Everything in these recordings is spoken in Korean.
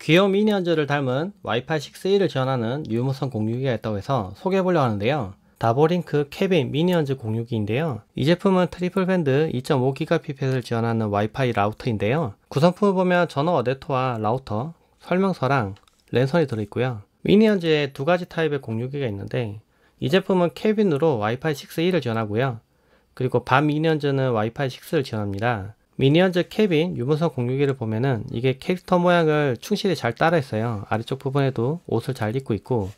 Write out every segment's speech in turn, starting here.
귀여운 미니언즈를 닮은 와이파이 6E를 지원하는 유무선 공유기가 있다고 해서 소개해보려고 하는데요. 다보링크 캐빈 미니언즈 공유기인데요. 이 제품은 트리플 밴드 2.5GHz를 지원하는 와이파이 라우터인데요. 구성품을 보면 전원 어댑터와 라우터, 설명서랑 랜선이 들어있고요. 미니언즈에 두 가지 타입의 공유기가 있는데 이 제품은 캐빈으로 와이파이 6E를 지원하고요. 그리고 반 미니언즈는 와이파이 6를 지원합니다. 미니언즈 캐빈 유무선 공유기를 보면은 이게 캐릭터 모양을 충실히 잘 따라 했어요. 아래쪽 부분에도 옷을 잘 입고 있고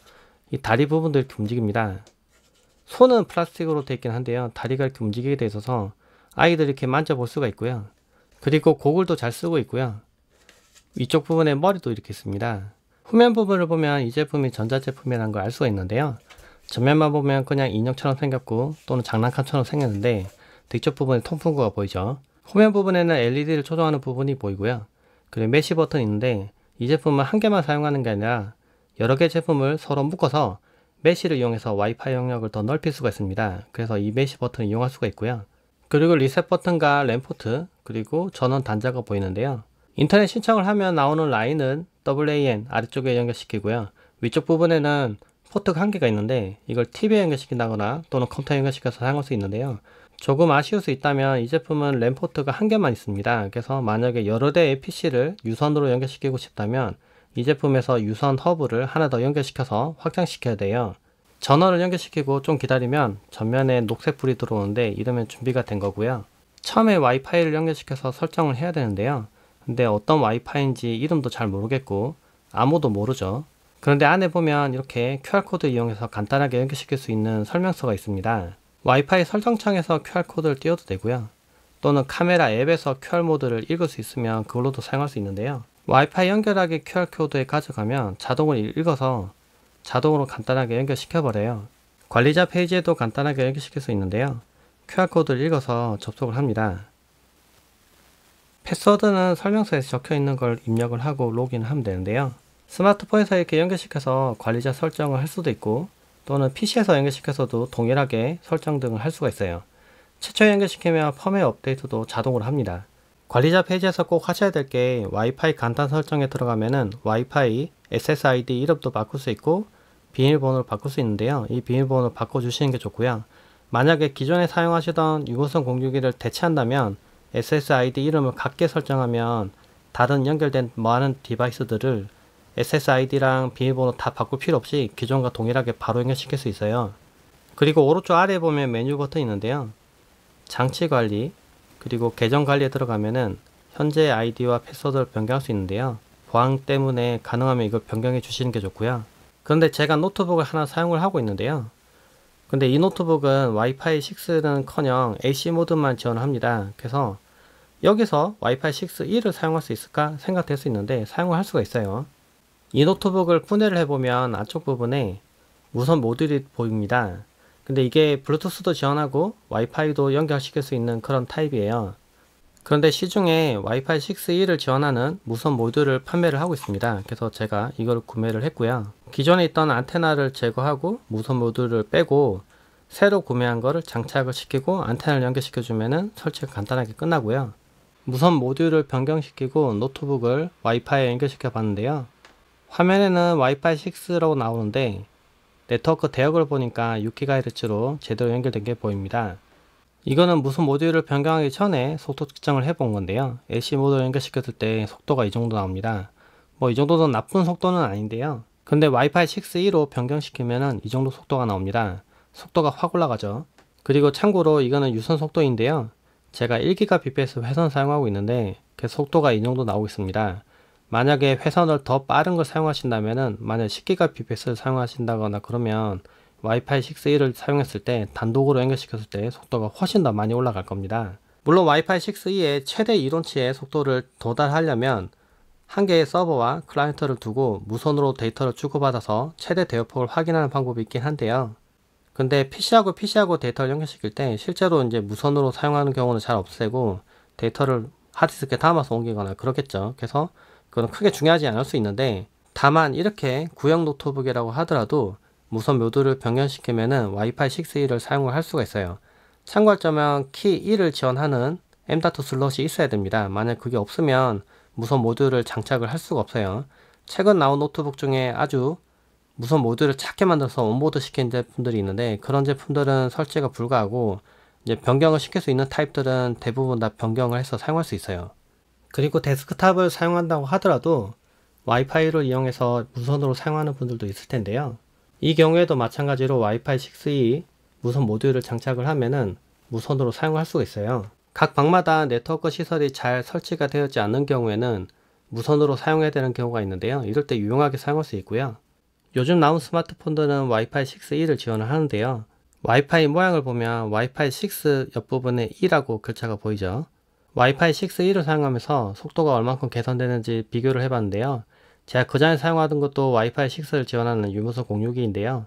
이 다리 부분도 이렇게 움직입니다. 손은 플라스틱으로 되어 있긴 한데요. 다리가 이렇게 움직이게 되어 있어서 아이들이 이렇게 만져볼 수가 있고요. 그리고 고글도 잘 쓰고 있고요. 위쪽 부분에 머리도 이렇게 있습니다. 후면 부분을 보면 이 제품이 전자제품이라는 걸 알 수가 있는데요. 전면만 보면 그냥 인형처럼 생겼고 또는 장난감처럼 생겼는데 뒤쪽 부분에 통풍구가 보이죠. 후면 부분에는 LED를 조정하는 부분이 보이고요. 그리고 메시 버튼이 있는데 이 제품은 한 개만 사용하는 게 아니라 여러 개 제품을 서로 묶어서 메시를 이용해서 와이파이 영역을 더 넓힐 수가 있습니다. 그래서 이 메시 버튼을 이용할 수가 있고요. 그리고 리셋 버튼과 랜 포트 그리고 전원 단자가 보이는데요. 인터넷 신청을 하면 나오는 라인은 WAN 아래쪽에 연결시키고요. 위쪽 부분에는 포트가 한 개가 있는데 이걸 TV에 연결시킨다거나 또는 컴퓨터에 연결시켜서 사용할 수 있는데요. 조금 아쉬울 수 있다면 이 제품은 랜 포트가 한 개만 있습니다. 그래서 만약에 여러 대의 PC를 유선으로 연결시키고 싶다면 이 제품에서 유선 허브를 하나 더 연결시켜서 확장시켜야 돼요. 전원을 연결시키고 좀 기다리면 전면에 녹색 불이 들어오는데 이러면 준비가 된 거고요. 처음에 와이파이를 연결시켜서 설정을 해야 되는데요. 근데 어떤 와이파이인지 이름도 잘 모르겠고 아무도 모르죠. 그런데 안에 보면 이렇게 QR코드 이용해서 간단하게 연결시킬 수 있는 설명서가 있습니다. 와이파이 설정창에서 QR코드를 띄워도 되고요. 또는 카메라 앱에서 QR모드를 읽을 수 있으면 그걸로도 사용할 수 있는데요. 와이파이 연결하기 QR코드에 가져가면 자동으로 읽어서 자동으로 간단하게 연결시켜 버려요. 관리자 페이지에도 간단하게 연결시킬 수 있는데요. QR코드를 읽어서 접속을 합니다. 패스워드는 설명서에서 적혀 있는 걸 입력을 하고 로그인을 하면 되는데요. 스마트폰에서 이렇게 연결시켜서 관리자 설정을 할 수도 있고 또는 PC에서 연결시켜서도 동일하게 설정 등을 할 수가 있어요. 최초에 연결시키면 펌웨어 업데이트도 자동으로 합니다. 관리자 페이지에서 꼭 하셔야 될 게 와이파이 간단 설정에 들어가면은 와이파이 SSID 이름도 바꿀 수 있고 비밀번호를 바꿀 수 있는데요. 이 비밀번호를 바꿔주시는 게 좋고요. 만약에 기존에 사용하시던 유무선 공유기를 대체한다면 SSID 이름을 같게 설정하면 다른 연결된 많은 디바이스들을 SSID랑 비밀번호 다 바꿀 필요 없이 기존과 동일하게 바로 연결시킬 수 있어요. 그리고 오른쪽 아래에 보면 메뉴 버튼이 있는데요. 장치 관리 그리고 계정 관리에 들어가면은 현재 아이디와 패스워드를 변경할 수 있는데요. 보안 때문에 가능하면 이걸 변경해 주시는 게 좋고요. 그런데 제가 노트북을 하나 사용을 하고 있는데요. 근데 이 노트북은 와이파이 6는커녕 AC 모드만 지원합니다. 그래서 여기서 와이파이 6E를 사용할 수 있을까 생각될 수 있는데 사용을 할 수가 있어요. 이 노트북을 분해를 해보면 안쪽 부분에 무선 모듈이 보입니다. 근데 이게 블루투스도 지원하고 와이파이도 연결시킬 수 있는 그런 타입이에요. 그런데 시중에 와이파이 6E를 지원하는 무선 모듈을 판매를 하고 있습니다. 그래서 제가 이걸 구매를 했고요. 기존에 있던 안테나를 제거하고 무선 모듈을 빼고 새로 구매한 거를 장착을 시키고 안테나를 연결시켜 주면은 설치가 간단하게 끝나고요. 무선 모듈을 변경시키고 노트북을 와이파이에 연결시켜 봤는데요. 화면에는 와이파이 6라고 나오는데 네트워크 대역을 보니까 6GHz로 제대로 연결된 게 보입니다. 이거는 무선 모듈을 변경하기 전에 속도 측정을 해본 건데요. AC 모드를 연결시켰을 때 속도가 이 정도 나옵니다. 뭐 이 정도는 나쁜 속도는 아닌데요. 근데 와이파이 6E로 변경시키면은 이 정도 속도가 나옵니다. 속도가 확 올라가죠. 그리고 참고로 이거는 유선 속도인데요. 제가 1GBps 회선 사용하고 있는데 그 속도가 이 정도 나오고 있습니다. 만약에 회선을 더 빠른 걸 사용하신다면은 만약 10GBps를 사용하신다거나 그러면 와이파이 6E를 사용했을 때 단독으로 연결시켰을 때 속도가 훨씬 더 많이 올라갈 겁니다. 물론 와이파이 6E의 최대 이론치의 속도를 도달하려면 한 개의 서버와 클라이언트를 두고 무선으로 데이터를 주고받아서 최대 대역폭을 확인하는 방법이 있긴 한데요. 근데 PC하고 데이터를 연결시킬 때 실제로 이제 무선으로 사용하는 경우는 잘 없애고 데이터를 하드디스크에 담아서 옮기거나 그러겠죠. 그래서 그건 크게 중요하지 않을 수 있는데 다만 이렇게 구형 노트북이라고 하더라도 무선 모듈을 변경시키면은 와이파이 6E를 사용을 할 수가 있어요. 참고할 점은 키 1을 지원하는 M.2 슬롯이 있어야 됩니다. 만약 그게 없으면 무선 모듈을 장착을 할 수가 없어요. 최근 나온 노트북 중에 아주 무선 모듈을 작게 만들어서 온보드 시킨 제품들이 있는데, 그런 제품들은 설치가 불가하고 이제 변경을 시킬 수 있는 타입들은 대부분 다 변경을 해서 사용할 수 있어요. 그리고 데스크탑을 사용한다고 하더라도 와이파이를 이용해서 무선으로 사용하는 분들도 있을 텐데요. 이 경우에도 마찬가지로 와이파이 6E 무선 모듈을 장착을 하면은 무선으로 사용할 수가 있어요. 각 방마다 네트워크 시설이 잘 설치가 되어있지 않는 경우에는 무선으로 사용해야 되는 경우가 있는데요. 이럴 때 유용하게 사용할 수 있고요. 요즘 나온 스마트폰들은 와이파이 6E를 지원을 하는데요. 와이파이 모양을 보면 와이파이 6 옆부분에 E라고 글자가 보이죠. 와이파이 6E를 사용하면서 속도가 얼만큼 개선되는지 비교를 해봤는데요. 제가 그전에 사용하던 것도 와이파이 6를 지원하는 유무선 062인데요.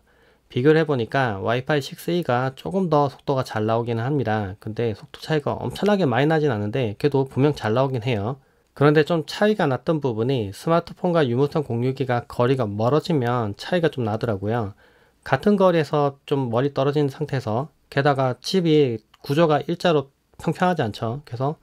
비교를 해보니까 와이파이 6E가 조금 더 속도가 잘 나오기는 합니다. 근데 속도 차이가 엄청나게 많이 나진 않은데 그래도 분명 잘 나오긴 해요. 그런데 좀 차이가 났던 부분이 스마트폰과 유무선 062가 거리가 멀어지면 차이가 좀 나더라고요. 같은 거리에서 좀 멀리 떨어진 상태에서, 게다가 집이 구조가 일자로 평평하지 않죠. 그래서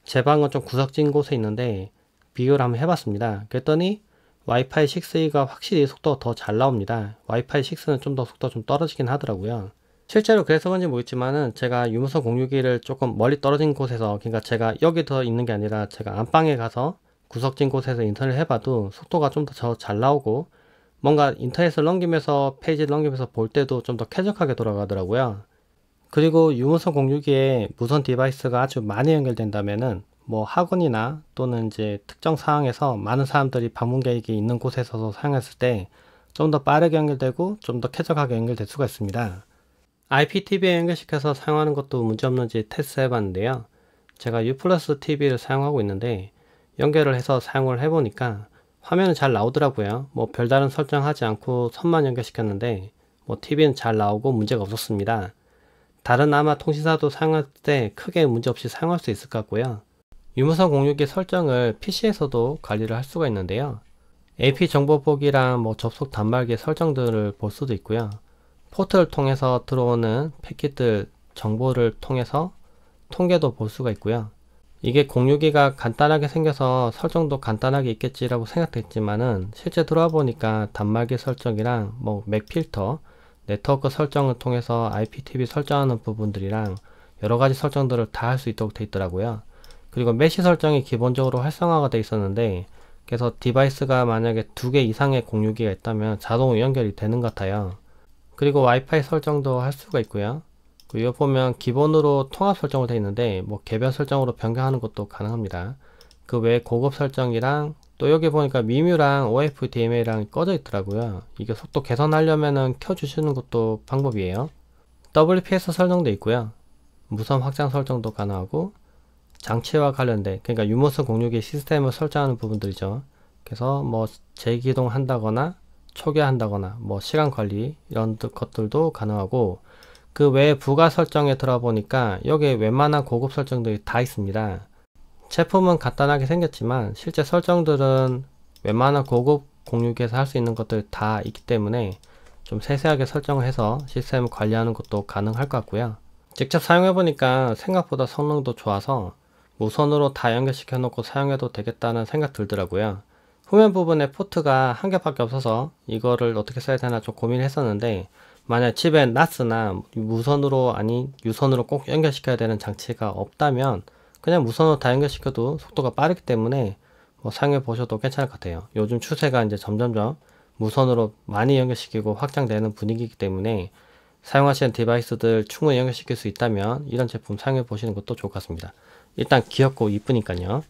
제 방은 좀 구석진 곳에 있는데 비교를 한번 해봤습니다. 그랬더니 와이파이 6E가 확실히 속도가 더 잘 나옵니다. 와이파이 6는 좀 더 속도가 좀 떨어지긴 하더라고요. 실제로 그래서 그런지 모르겠지만은 제가 유무선 062를 조금 멀리 떨어진 곳에서, 그러니까 제가 여기 더 있는 게 아니라 제가 안방에 가서 구석진 곳에서 인터넷을 해봐도 속도가 좀 더 잘 나오고, 뭔가 인터넷을 넘기면서 페이지를 넘기면서 볼 때도 좀 더 쾌적하게 돌아가더라고요. 그리고 유무선 062에 무선 디바이스가 아주 많이 연결된다면은 뭐 학원이나 또는 이제 특정 상황에서 많은 사람들이 방문객이 있는 곳에서도 사용했을 때 좀 더 빠르게 연결되고 좀 더 쾌적하게 연결될 수가 있습니다. IPTV에 연결시켜서 사용하는 것도 문제없는지 테스트 해봤는데요. 제가 U+ TV를 사용하고 있는데 연결을 해서 사용을 해보니까 화면은 잘 나오더라고요. 뭐 별다른 설정하지 않고 선만 연결시켰는데 뭐 TV는 잘 나오고 문제가 없었습니다. 다른 아마 통신사도 사용할 때 크게 문제없이 사용할 수 있을 것 같고요. 유무선 062 설정을 PC에서도 관리를 할 수가 있는데요. AP 정보 보기랑 뭐 접속 단말기 설정들을 볼 수도 있고요. 포트를 통해서 들어오는 패킷들 정보를 통해서 통계도 볼 수가 있고요. 이게 062가 간단하게 생겨서 설정도 간단하게 있겠지라고 생각했지만은 실제 들어와 보니까 단말기 설정이랑 뭐 맥 필터, 네트워크 설정을 통해서 IPTV 설정하는 부분들이랑 여러가지 설정들을 다 할 수 있도록 되어 있더라고요. 그리고 메시 설정이 기본적으로 활성화가 되어 있었는데, 그래서 디바이스가 만약에 2개 이상의 062가 있다면 자동으로 연결이 되는 것 같아요. 그리고 와이파이 설정도 할 수가 있고요. 여기 보면 기본으로 통합 설정으로 되어 있는데 뭐 개별 설정으로 변경하는 것도 가능합니다. 그 외에 고급 설정이랑 또 여기 보니까 미뮤랑 OFDMA랑 꺼져 있더라고요. 이게 속도 개선하려면은 켜주시는 것도 방법이에요. WPS 설정도 있고요. 무선 확장 설정도 가능하고, 장치와 관련된, 그러니까 유무선 062 시스템을 설정하는 부분들이죠. 그래서 뭐 재기동 한다거나 초기화한다거나 뭐 시간 관리 이런 것들도 가능하고, 그 외에 부가 설정에 들어가 보니까 여기에 웬만한 고급 설정들이 다 있습니다. 제품은 간단하게 생겼지만 실제 설정들은 웬만한 고급 062에서 할 수 있는 것들 다 있기 때문에 좀 세세하게 설정을 해서 시스템을 관리하는 것도 가능할 것 같고요. 직접 사용해 보니까 생각보다 성능도 좋아서 무선으로 다 연결시켜 놓고 사용해도 되겠다는 생각 들더라고요. 후면 부분에 포트가 한 개밖에 없어서 이거를 어떻게 써야 되나 좀 고민을 했었는데, 만약 집에 NAS나 무선으로 아니 유선으로 꼭 연결시켜야 되는 장치가 없다면 그냥 무선으로 다 연결시켜도 속도가 빠르기 때문에 뭐 사용해 보셔도 괜찮을 것 같아요. 요즘 추세가 이제 점점점 무선으로 많이 연결시키고 확장되는 분위기이기 때문에 사용하시는 디바이스들 충분히 연결시킬 수 있다면 이런 제품 사용해 보시는 것도 좋을 것 같습니다. 일단 귀엽고 이쁘니까요.